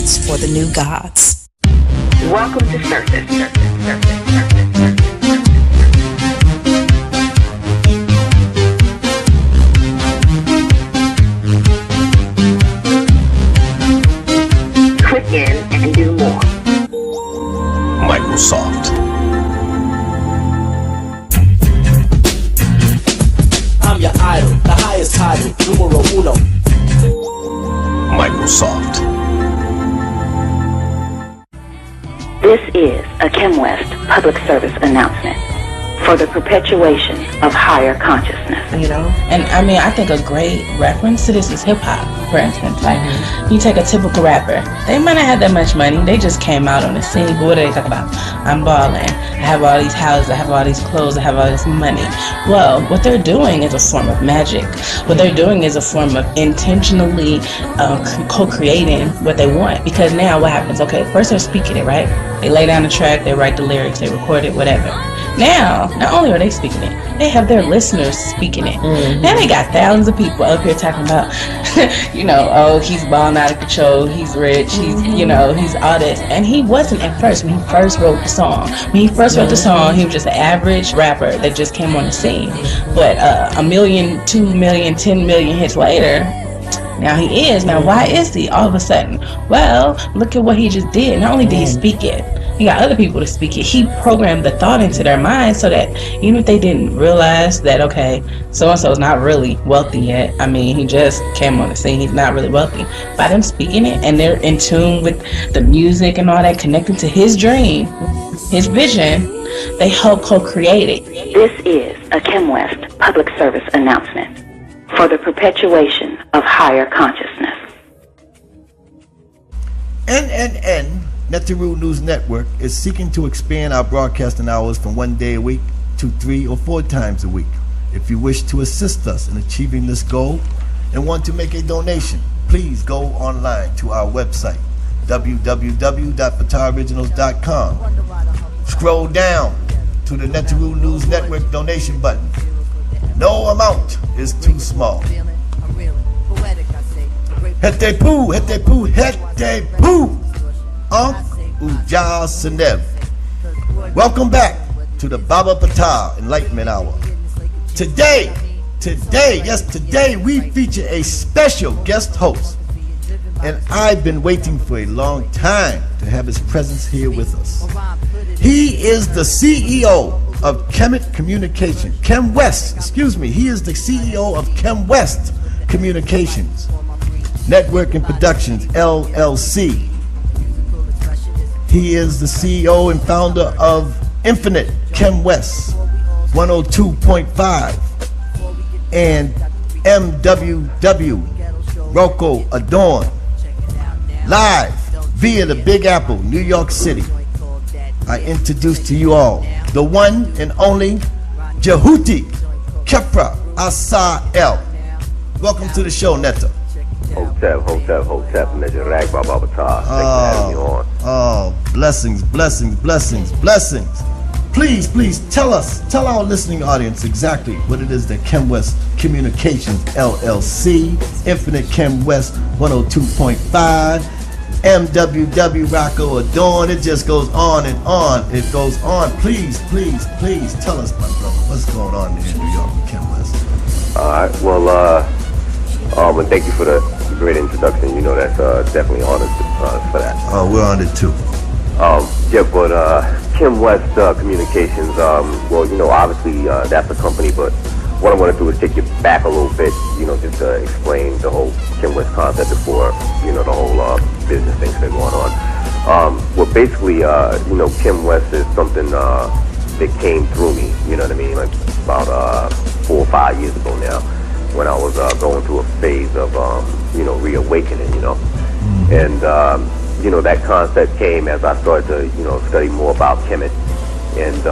dance for the new gods. Welcome to Surface. Click in and do more. Microsoft. I'm your idol, the highest title, numero uno. Microsoft. This is a KHEMWEST public service announcement for the perpetuation of higher consciousness. You know, and I mean, I think a great reference to this is hip hop, for instance. Like, you take a typical rapper, they might not have that much money, they just came out on the scene, but what do they talk about? I'm balling, I have all these houses, I have all these clothes, I have all this money. Well, what they're doing is a form of magic. What they're doing is a form of intentionally co-creating what they want. Because now what happens? Okay, first they're speaking it, right? They lay down the track, they write the lyrics, they record it, whatever. Now, not only are they speaking it, they have their listeners speaking it. Now they got thousands of people up here talking about, you know, oh, he's balling out of control, he's rich, he's, you know, he's all this. And he wasn't at first when he first wrote the song. When he first wrote the song, he was just an average rapper that just came on the scene. But 1 million, 2 million, 10 million hits later, now he is. Now why is he all of a sudden? Well, look at what he just did. Not only did he speak it, he got other people to speak it. He programmed the thought into their minds so that even if they didn't realize that, okay, so-and-so is not really wealthy yet. I mean, he just came on the scene. He's not really wealthy. By them speaking it and they're in tune with the music and all that, connected to his dream, his vision, they help co-create it. This is a KHEMWEST public service announcement for the perpetuation of higher consciousness. NNN, Neteru News Network, is seeking to expand our broadcasting hours from 1 day a week to 3 or 4 times a week. If you wish to assist us in achieving this goal and want to make a donation, please go online to our website, www.PtahOriginals.com. Scroll down to the Neteru News Network donation button. No amount is too small. Hete poo, hete poo, hete poo. Ujah Senev. Welcome back to the Baba Ptah Enlightenment Hour. Today, we feature a special guest host. And I've been waiting for a long time to have his presence here with us. He is the CEO of KHEMWEST Communications. He is the CEO of KHEMWEST Communications, Network and Productions, LLC. He is the CEO and founder of Infinite KHEMWEST 102.5 and MWW Rocco Adorn, live via the Big Apple, New York City. I introduce to you all the one and only Djehwti Kepra Ausar-El. Welcome to the show, Netta. Hotep, Measure Rag Baba Ptah. Thanks for having me on. Oh, blessings. Please tell our listening audience exactly what it is that KHEMWEST Communications LLC, Infinite KHEMWEST 102.5, MWW Rocco Adorn. It just goes on and on. It goes on. Please tell us, my brother, what's going on in New York with KHEMWEST. All right. Well, and thank you for the great introduction. You know, that's definitely honored for that. Oh, we're honored too. But KHEMWEST Communications, well, you know, obviously that's a company, but what I want to do is take you back a little bit, you know, just to explain the whole KHEMWEST concept before, you know, the whole business things that are going on. Well, basically, you know, KHEMWEST is something that came through me, you know what I mean, like about 4 or 5 years ago now, when I was going through a phase of, you know, reawakening, you know. And, you know, that concept came as I started to, you know, study more about Kemet. And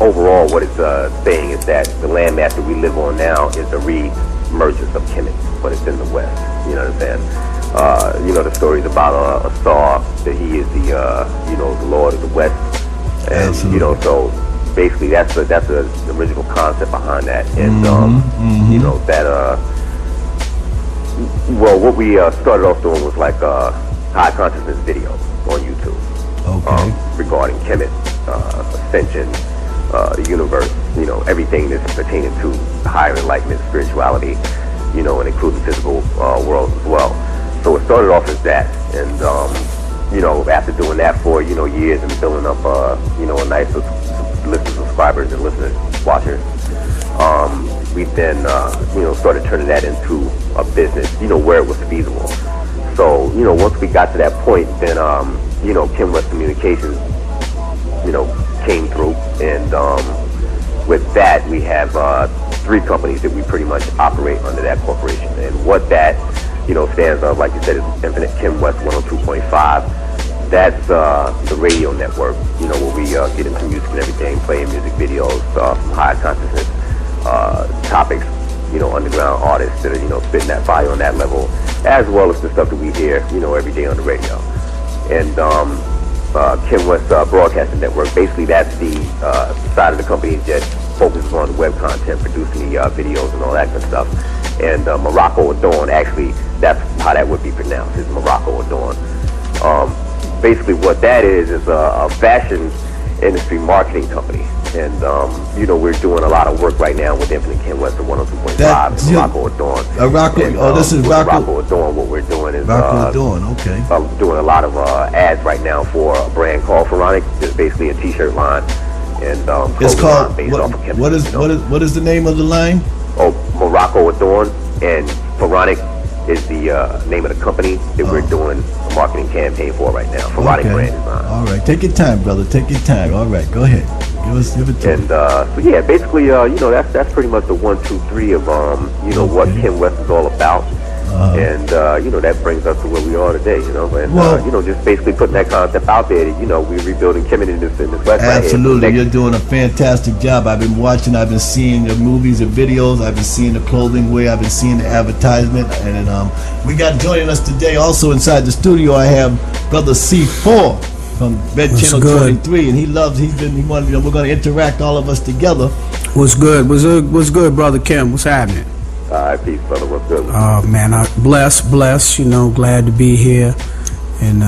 overall, what it's saying is that the landmass that we live on now is a re-emergence of Kemet, but it's in the West. You know what I'm saying? You know, the story's about Awsar, that he is the, you know, the Lord of the West. And, Absolutely. you know, so basically that's the original concept behind that. And, you know, that, well, what we started off doing was like high consciousness videos on YouTube. Regarding Kemet, ascension, the universe, everything that's pertaining to higher enlightenment, spirituality, and including physical worlds as well. So it started off as that, and after doing that for years and building up a nice list of subscribers and listeners, watchers, we then started turning that into a business, where it was feasible. So once we got to that point, then KHEMWEST Communications came through, and with that we have 3 companies that we pretty much operate under that corporation. And what that stands of, like you said, is Infinite KHEMWEST 102.5. That's the radio network, where we get into music and everything, playing music videos from higher consciousness topics, underground artists that are spitting that fire on that level, as well as the stuff that we hear every day on the radio. And KHEMWEST Broadcasting Network, basically that's the side of the company that focuses on the web content, producing the videos and all that good stuff. And Morocco Adorn, actually, that's how that would be pronounced, is Morocco Adorn. Basically what that is a fashion industry marketing company. And, we're doing a lot of work right now with Infinite KHEMWEST at 102.5 and Morocco Adorn. This is Morocco Adorn. What we're doing is doing a lot of ads right now for a brand called PHARAOINIC. It's basically a t-shirt line. And it's called, what is the name of the line? Oh, Morocco Adorn, and PHARAOINIC is the name of the company that we're doing a marketing campaign for right now. PHARAOINIC brand design. All right, take your time, brother. Take your time. All right, go ahead. Give it to and so yeah, basically, that's pretty much the 1, 2, 3 of what KHEMWEST is all about. And that brings us to where we are today. And just basically putting that concept out there. That, we're rebuilding Kemet in this West. Absolutely, you're doing a fantastic job. I've been watching. I've been seeing the movies and videos. I've been seeing the clothing wear. I've been seeing the advertisement. And we got joining us today also inside the studio. I have Brother C4 from Red Channel 23, and he wanted. We're going to interact all of us together. What's good? What's good, Brother Kim? What's happening? All right, peace, brother. What's good? Man, blessed. Glad to be here, and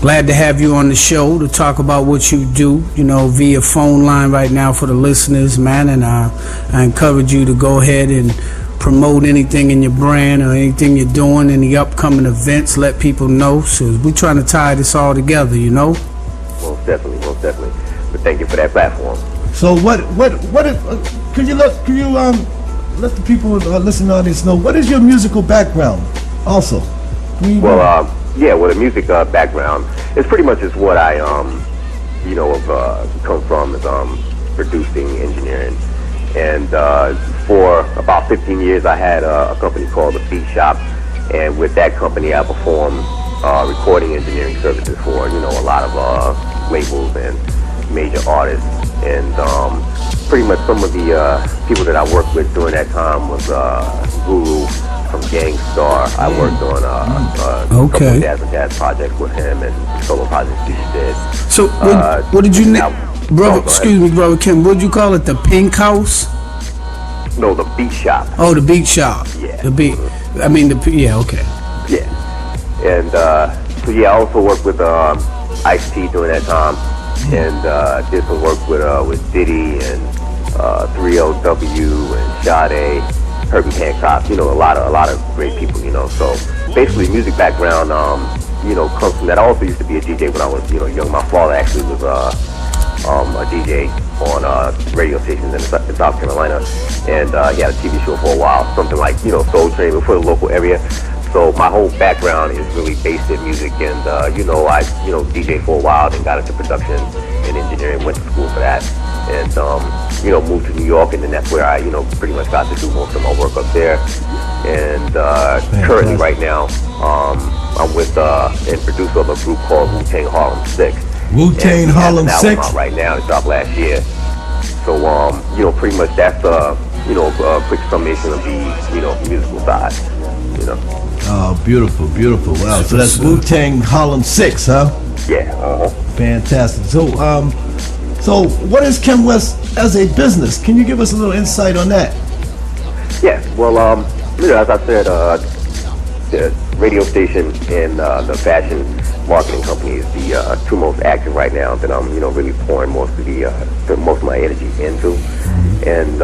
glad to have you on the show to talk about what you do. Via phone line right now for the listeners, man. And I encourage you to go ahead and promote anything in your brand or anything you're doing, any upcoming events. Let people know. So we're trying to tie this all together. Most definitely. But thank you for that platform. So could you let the people listening audience know what is your musical background also? The music background is pretty much is what I have come from, is producing, engineering. And for about 15 years I had a company called The Beat Shop, and with that company I performed recording engineering services for a lot of labels and major artists. And pretty much some of the people that I worked with during that time was Guru from Gangstar. I worked on a couple of jazz projects with him and solo projects he did. So what did you name, brother? Excuse me, Brother Kim. What did you call it? The Pink House? No, The Beat Shop. Oh, The Beat Shop. Yeah. The beat. I mean okay. Yeah. And I also worked with Ice-T during that time. And did some work with Diddy and 3LW and Sade, Herbie Hancock. A lot of great people. So basically, music background, comes from that. I also used to be a DJ when I was young. My father actually was a DJ on radio stations in South Carolina, and he had a TV show for a while, something like Soul Train for the local area. So my whole background is really based in music, and I DJed for a while, then got into production and engineering, went to school for that, and moved to New York, and then that's where I pretty much got to do most of my work up there. And currently right now I'm with and producer of a group called Wu-Tang Harlem 6. Wu-Tang Harlem 6 right now. It dropped last year. So pretty much that's a quick summation of the musical side. Oh, beautiful. Wow. So that's Wu-Tang Harlem 6, huh? Yeah. Fantastic. So what is KHEMWEST as a business? Can you give us a little insight on that? Yes. Well, as I said, radio station and the fashion marketing company is the two most active right now that I'm, really pouring most of my energy into. And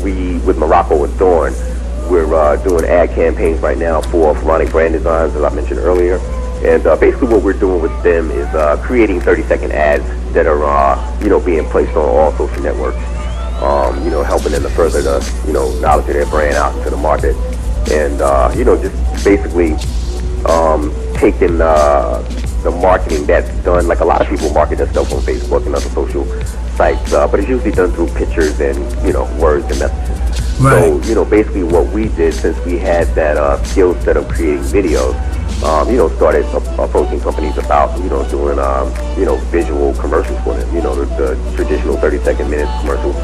we, with Morocco and Thorn, we're doing ad campaigns right now for PHARAOINIC brand designs, as I mentioned earlier. And basically what we're doing with them is creating 30-second ads that are, being placed on all social networks, helping them to further the, knowledge of their brand out into the market. And, just basically taking the marketing that's done, like a lot of people market their stuff on Facebook and other social sites, but it's usually done through pictures and, words and messages. Right. So, basically what we did, since we had that skill set of creating videos, started approaching companies about, doing, visual commercials for them, the traditional 30-second minutes commercials.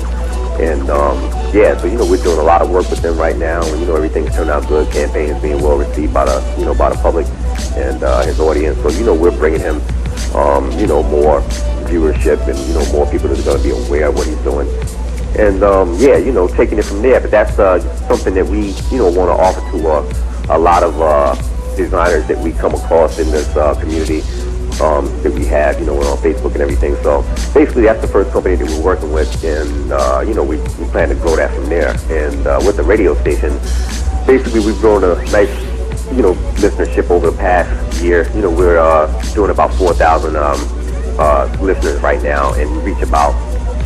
And, so, we're doing a lot of work with them right now, and, everything's turned out good. Campaigns being well received by the, by the public and his audience. So, we're bringing him, more viewership and, more people that are going to be aware of what he's doing. And, taking it from there. But that's something that we, want to offer to a lot of designers that we come across in this community that we have, on Facebook and everything. So basically that's the first company that we're working with, and, we plan to grow that from there. And with the radio station, basically we've grown a nice, listenership over the past year. We're doing about 4,000 listeners right now, and we reach about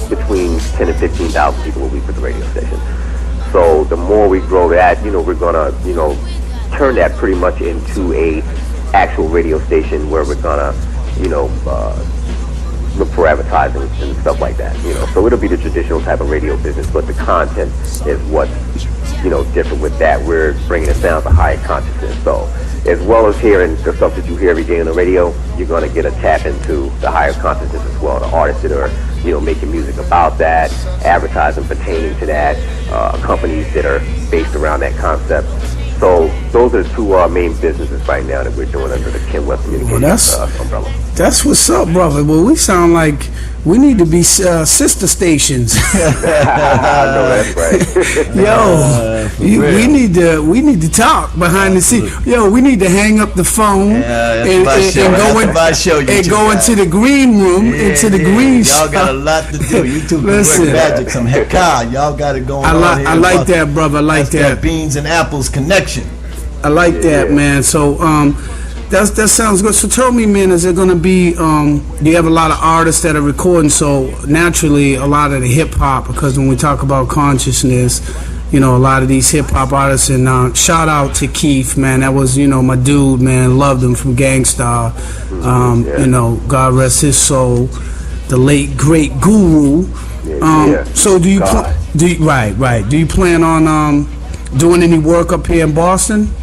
between 10 and 15,000 people a week with the radio station. So the more we grow that, we're gonna, turn that pretty much into a actual radio station where we're gonna, look for advertising and stuff like that, So it'll be the traditional type of radio business, but the content is what's, different with that. We're bringing it down to higher consciousness. So as well as hearing the stuff that you hear every day on the radio, you're gonna get a tap into the higher consciousness as well. The artists that are, making music about that, advertising pertaining to that, companies that are based around that concept. So those are the two main businesses right now that we're doing under the KHEMWEST Communications umbrella. That's what's up, brother. Well, we sound like we need to be sister stations. I know that's right. We need to talk behind the scenes. Yo, we need to hang up the phone and go into the green room, into the green shop. Y'all got a lot to do. You two can work magic, some hekah. Y'all got it going on here. I like that, brother. I like that. Beans and apples connection. I like that, man. So that sounds good. So tell me, man, is it going to be, you have a lot of artists that are recording, so naturally a lot of the hip-hop, because when we talk about consciousness, a lot of these hip-hop artists, and shout out to Keith, man, that was, my dude, man, loved him from Gangstar, God rest his soul, the late, great Guru. So do you, do you plan on doing any work up here in Boston?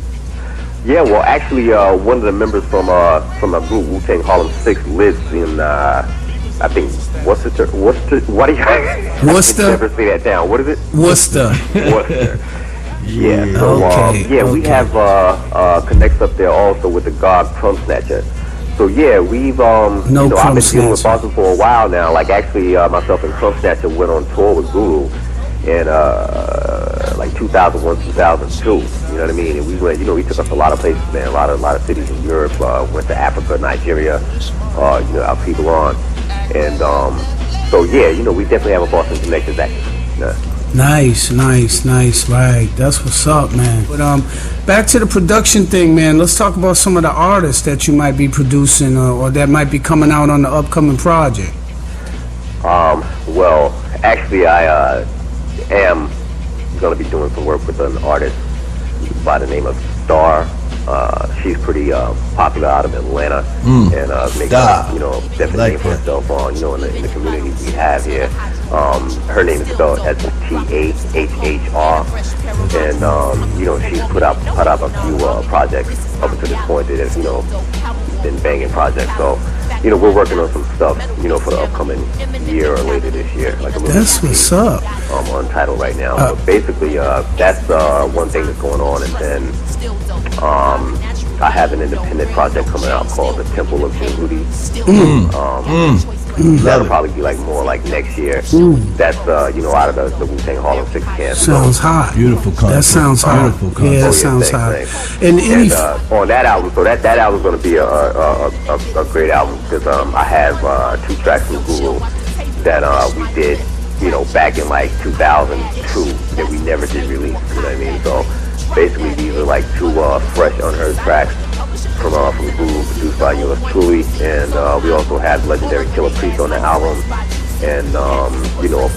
Yeah, well, actually, one of the members from a group, Wu-Tang Harlem 6, lives in, I think, Worcester. What do you? Worcester. Never say that down. What is it? Worcester. Worcester. Yeah. So, we have connects up there also with the God Crumb Snatcher. So yeah, we've I've been dealing with Boston for a while now. Like actually, myself and Crumb Snatcher went on tour with Guru in like 2001, 2002. You know what I mean? And we went, we took us a lot of places, man. A lot of cities in Europe. Went to Africa, Nigeria, out People and so yeah, we definitely have a Boston connection back. Nice, right. That's what's up, man. But back to the production thing, man. Let's talk about some of the artists that you might be producing or that might be coming out on the upcoming project. Well, actually, I am going to be doing some work with an artist by the name of STAHHR. She's pretty popular out of Atlanta and making definitely name for herself on in the community we have here. Her name is spelled as TAHHR, and she's put up a few projects up until this point that have been banging projects. So we're working on some stuff for the upcoming year or later this year. Like that's what's up. On title right now. But basically, that's one thing that's going on, and then I have an independent project coming out called the Temple of Djehwti. That'll probably be like more like next year. That's out of the Wu-Tang Harlem 6 camp. Sounds hot. Beautiful concept. That sounds hot. Beautiful concept. Yeah, that sounds hot. And on that album, so that album's going to be a great album because I have 2 tracks from Google that we did, back in like 2002 that we never did release. You know what I mean? So basically, these are like 2 fresh, unheard tracks from Google, produced by yours truly, and we also have legendary Killer Priest on the album, and of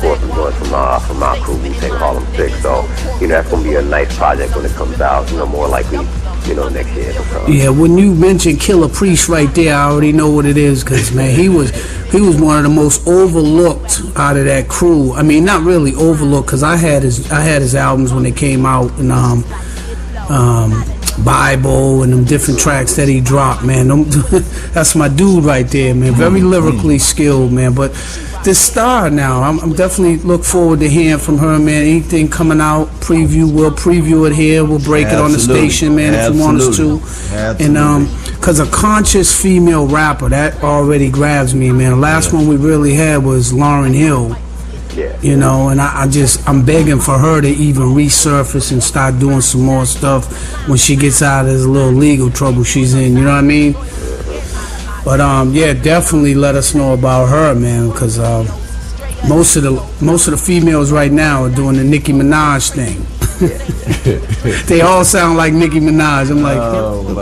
course I'm doing from my crew, Wu-Tang Harlem 6. So that's gonna be a nice project when it comes out. More likely, next year. Yeah, when you mentioned Killer Priest right there, I already know what it is, because man, he was one of the most overlooked out of that crew. I mean, not really overlooked, because I had his albums when they came out, and Bible and them different tracks that he dropped, man. That's my dude right there, man. Very lyrically skilled, man. But this Star now, I'm definitely look forward to hearing from her, man. Anything coming out, we'll preview it here. We'll break it on the station, man, if you want us to. And because a conscious female rapper, that already grabs me, man. The last one we really had was Lauryn Hill. And I'm begging for her to even resurface and start doing some more stuff when she gets out of this little legal trouble she's in, you know what I mean? But definitely let us know about her, man, because most of the females right now are doing the Nicki Minaj thing. They all sound like Nicki Minaj. I'm like,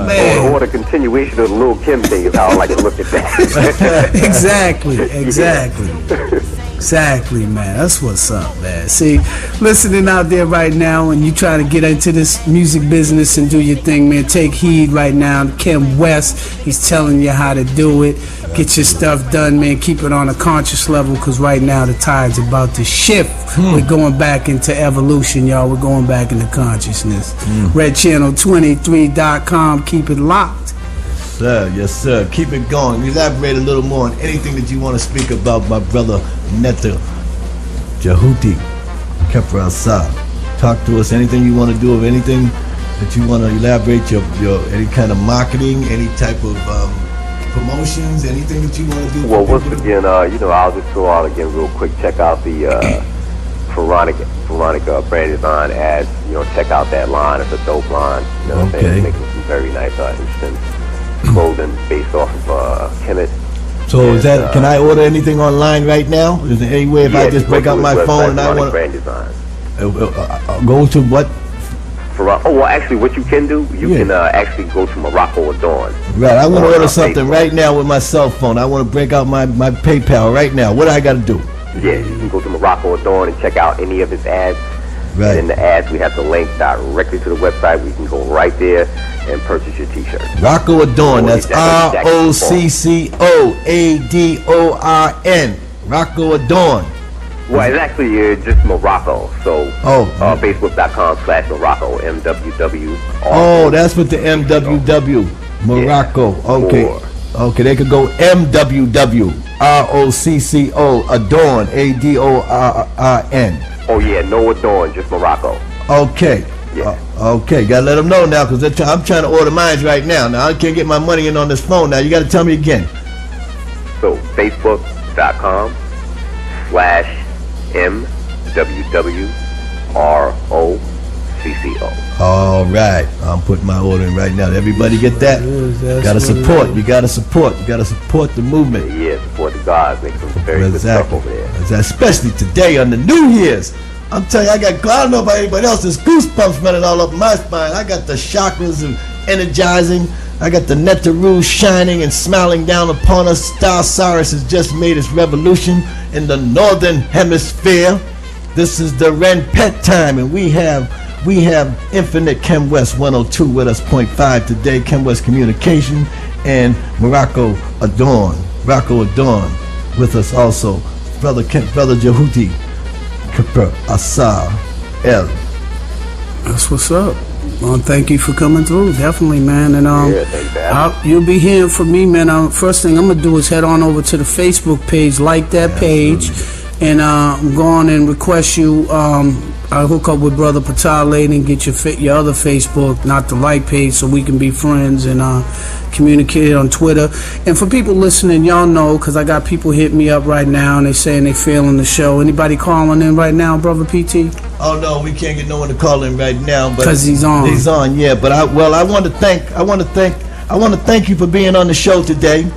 man. Or the continuation of the Lil' Kim thing is how I like to look at that. Exactly. Exactly, man. That's what's up, man. See, listening out there right now, and you trying to get into this music business and do your thing, man, take heed right now. KHEMWEST, he's telling you how to do it. Get your stuff done, man. Keep it on a conscious level, because right now the tide's about to shift. We're going back into evolution, y'all. We're going back into consciousness. RedChannel23.com. Keep it locked. Yes, sir. Keep it going. Elaborate a little more on anything that you want to speak about, my brother Netta Djehwti, Kepra Awsar. Talk to us. Anything you want to do, of anything that you want to elaborate, your any kind of marketing, any type of promotions, anything that you want to do. Well, once again, I'll just throw out again real quick. Check out the PHARAOINIC brand design ads. Check out that line. It's a dope line. You know what I'm saying? Making some very nice, interesting clothing based off of Kemet. So is that? Can I order anything online right now? Is there any way if I just break out my phone and I want brand design? Go to what? Actually, what you can do, you can actually go to Morocco Adorn. Right, I want to order something right now with my cell phone. I want to break out my PayPal right now. What do I got to do? Yeah, you can go to Morocco Adorn and check out any of his ads. Right. And in the ads, we have the link directly to the website. We can go right there and purchase your T-shirt. Rocco Adorn. That's ROCCOADORN. Rocco Adorn. Well, it's actually just Morocco. So Facebook.com/Morocco MWW. Oh, that's with the MWW. Morocco. Okay. Okay, they could go MWW ROCCO Adorn ADORN. Oh yeah, no Adorn, just Morocco. Okay. Yeah. Okay, gotta let them know now, because I'm trying to order mine right now. Now I can't get my money in on this phone. Now you got to tell me again. So Facebook.com/MWWROCCO. All right, I'm putting my order in right now. Everybody get that? Gotta support. You gotta support. You gotta support the movement. Yeah, support the guys. Make some very good stuff over there. Especially today on the New Year's. I'm telling you, I don't know about anybody else. There's goosebumps running all up my spine. I got the chakras and energizing. I got the Netaru shining and smiling down upon us. Star Cyrus has just made its revolution in the northern hemisphere. This is the Ren Pet time, and we have Infinite KHEMWEST 102 with us, 0.5 today, KHEMWEST Communication, and Morocco Adorn with us also. Brother Djehwti, Ausar-El. That's what's up. Well, thank you for coming through. Definitely, man. And you'll be hearing from me, man. First thing I'm gonna do is head on over to the Facebook page, like that page, and go on and request you. I'll hook up with Brother Ptah later and get your other Facebook, not the like page, so we can be friends and communicate on Twitter. And for people listening, y'all know, because I got people hitting me up right now and they saying they feeling the show. Anybody calling in right now, Brother PT? Oh no, we can't get no one to call in right now, but because he's on. He's on, yeah. But I want to thank you for being on the show today,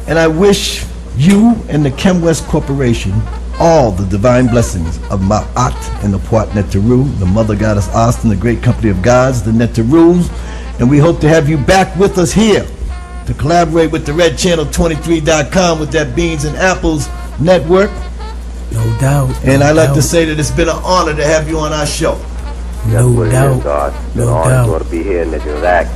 and I wish you and the KHEMWEST Corporation all the divine blessings of Ma'at and the Puat Neteru, the Mother Goddess Austin, the great company of gods, the Neterus, and we hope to have you back with us here to collaborate with the RedChannel23.com with that Beans and Apples network. No doubt. And I like to say that it's been an honor to have you on our show. No doubt. No doubt. To be here in the direct.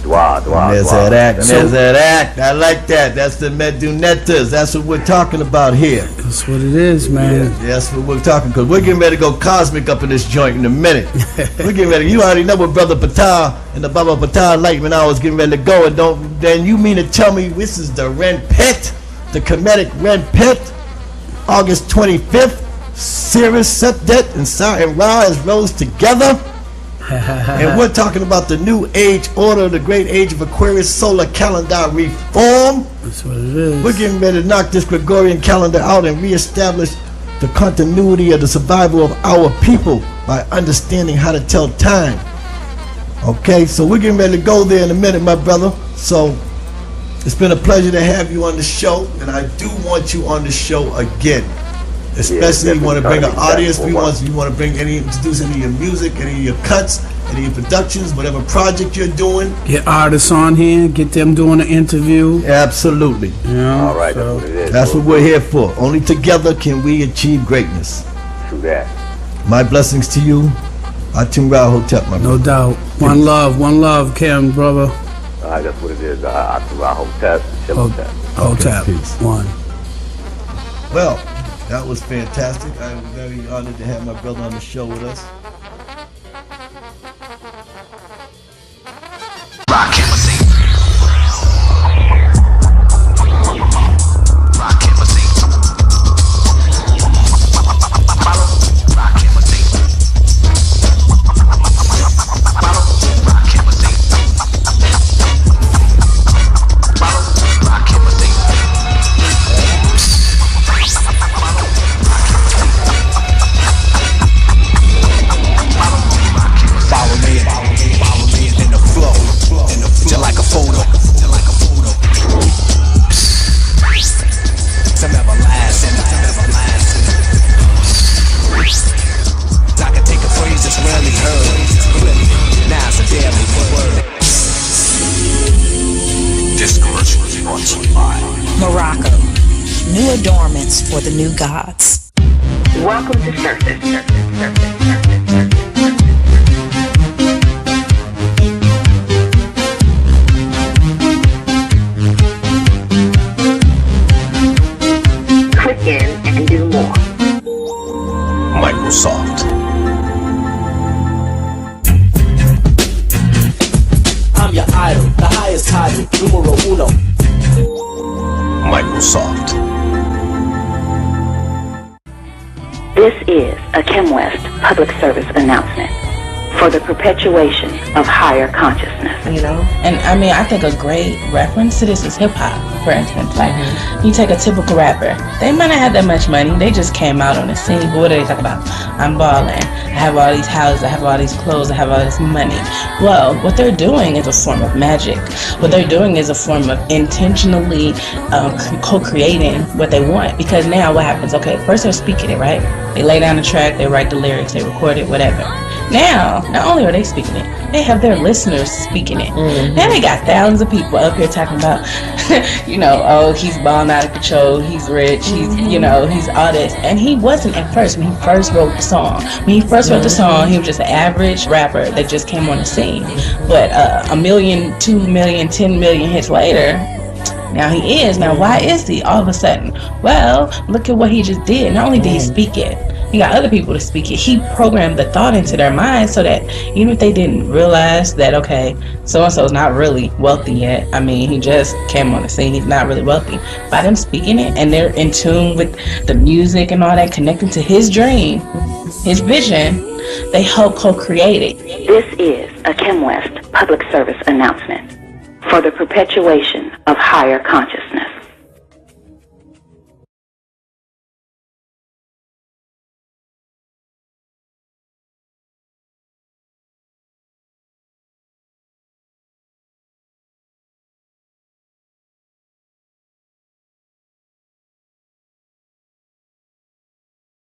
There's that act. I like that. That's the Medunetas. That's what we're talking about here. That's what it is, man. Yeah, that's what we're talking, because we're getting ready to go cosmic up in this joint in a minute. We're getting ready. You already know what Brother Ptah and the Baba Ptah Enlightenment Hour is getting ready to go. And then you mean to tell me this is the Ren Pit, the Kemetic Ren Pit, August 25th, Sirius, Septet, and Sa and Ra is rose together. And we're talking about the new age order, the great age of Aquarius solar calendar reform. That's what it is. We're getting ready to knock this Gregorian calendar out and reestablish the continuity of the survival of our people by understanding how to tell time. Okay, so we're getting ready to go there in a minute, my brother. So it's been a pleasure to have you on the show, and I do want you on the show again. Especially you want to bring an audience. You want to introduce any of your music, any of your cuts, any of your productions, whatever project you're doing. Get artists on here, get them doing an interview. Absolutely. Yeah. All right, so that's what we're here for. Only together can we achieve greatness. True that. My blessings to you. Atum Ra Hotep, my brother. No doubt. One love, Kim, brother. All right, that's what it is. Atum Ra Hotep, Hotep. One. Well, that was fantastic. I am very honored to have my brother on the show with us. For the new gods. Welcome to Surface. Click in and do more. Microsoft. I'm your idol, the highest title, numero uno. Microsoft. This is a KHEMWEST public service announcement for the perpetuation of higher consciousness. You know, and I mean, I think a great reference to this is hip hop, for instance. Like, you take a typical rapper, they might not have that much money, they just came out on the scene, but what do they talk about? I'm balling, I have all these houses, I have all these clothes, I have all this money. Well, what they're doing is a form of magic. What they're doing is a form of intentionally co-creating what they want. Because now what happens? Okay, first they're speaking it, right? They lay down the track, they write the lyrics, they record it, whatever. Now, not only are they speaking it, they have their listeners speaking it. Now they got thousands of people up here talking about, you know, oh, he's balling out of control, he's rich, he's, you know, he's all this. And he wasn't at first when he first wrote the song. When he first wrote the song, he was just an average rapper that just came on the scene. But 1 million, 2 million, 10 million hits later, now he is. Now, why is he all of a sudden? Well, look at what he just did. Not only did he speak it, He got other people to speak it. He programmed the thought into their mind so that even if they didn't realize that, okay, so-and-so's not really wealthy yet. I mean, he just came on the scene. He's not really wealthy. By them speaking it and they're in tune with the music and all that, connecting to his dream, his vision, they help co-create it. This is a KHEMWEST public service announcement for the perpetuation of higher consciousness.